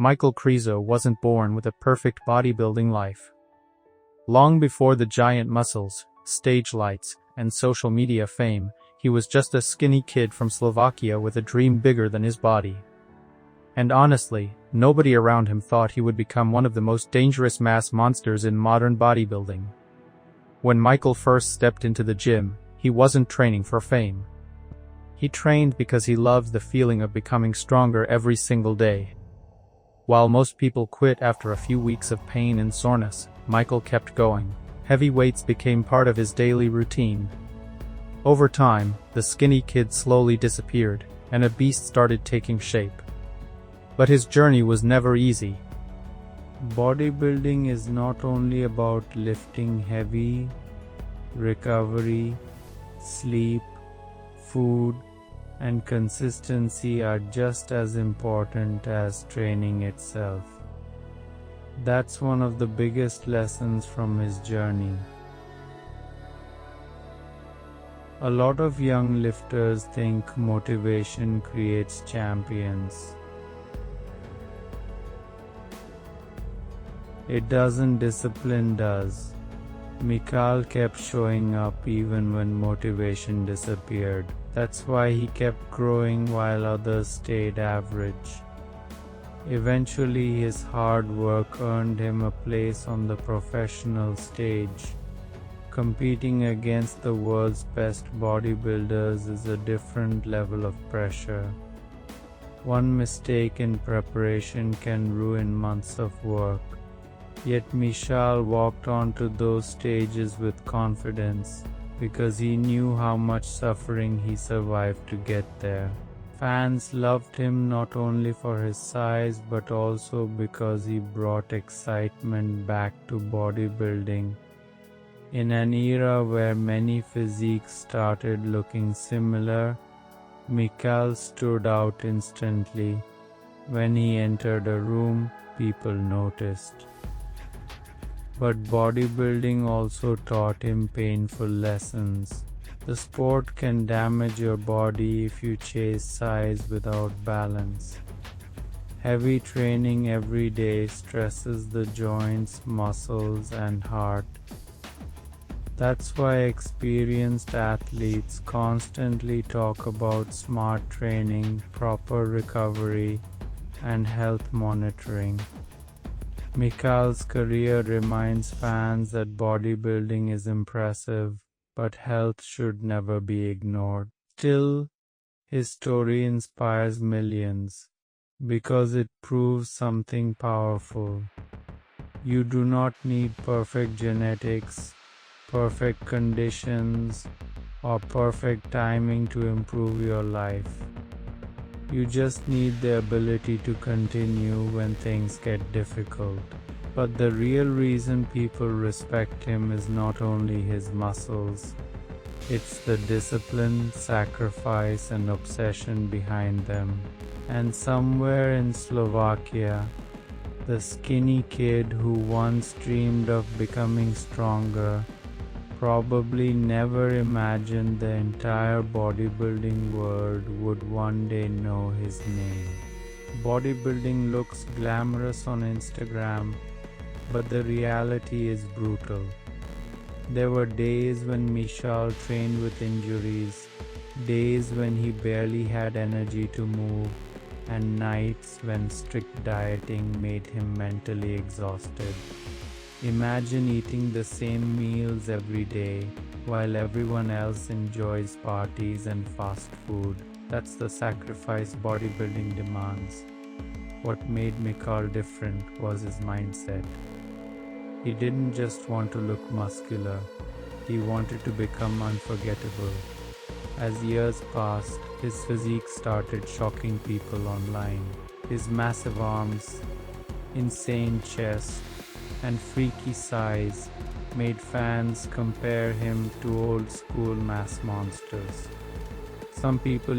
Michal Krizo wasn't born with a perfect bodybuilding life. Long before the giant muscles, stage lights, and social media fame, he was just a skinny kid from Slovakia with a dream bigger than his body. And honestly, nobody around him thought he would become one of the most dangerous mass monsters in modern bodybuilding. When Michal first stepped into the gym, he wasn't training for fame. He trained because he loved the feeling of becoming stronger every single day. While most people quit after a few weeks of pain and soreness, Michal kept going. Heavy weights became part of his daily routine. Over time, the skinny kid slowly disappeared, and a beast started taking shape. But his journey was never easy. Bodybuilding is not only about lifting heavy. Recovery, sleep, food, and consistency are just as important as training itself. That's one of the biggest lessons from his journey. A lot of young lifters think motivation creates champions. It doesn't, discipline does. Michal kept showing up even when motivation disappeared. That's why he kept growing while others stayed average. Eventually, his hard work earned him a place on the professional stage. Competing against the world's best bodybuilders is a different level of pressure. One mistake in preparation can ruin months of work. Yet Michal walked onto those stages with confidence, because he knew how much suffering he survived to get there. Fans loved him not only for his size but also because he brought excitement back to bodybuilding. In an era where many physiques started looking similar, Michal stood out instantly. When he entered a room, people noticed. But bodybuilding also taught him painful lessons. The sport can damage your body if you chase size without balance. Heavy training every day stresses the joints, muscles, and heart. That's why experienced athletes constantly talk about smart training, proper recovery, and health monitoring. Michal's career reminds fans that bodybuilding is impressive, but health should never be ignored. Still, his story inspires millions, because it proves something powerful. You do not need perfect genetics, perfect conditions, or perfect timing to improve your life. You just need the ability to continue when things get difficult. But the real reason people respect him is not only his muscles. It's the discipline, sacrifice, and obsession behind them. And somewhere in Slovakia, the skinny kid who once dreamed of becoming stronger probably never imagined the entire bodybuilding world would one day know his name. Bodybuilding looks glamorous on Instagram, but the reality is brutal. There were days when Michal trained with injuries, days when he barely had energy to move, and nights when strict dieting made him mentally exhausted. Imagine eating the same meals every day, while everyone else enjoys parties and fast food. That's the sacrifice bodybuilding demands. What made Michal different was his mindset. He didn't just want to look muscular, he wanted to become unforgettable. As years passed, his physique started shocking people online. His massive arms, insane chest, and freaky size made fans compare him to old-school mass monsters. Some people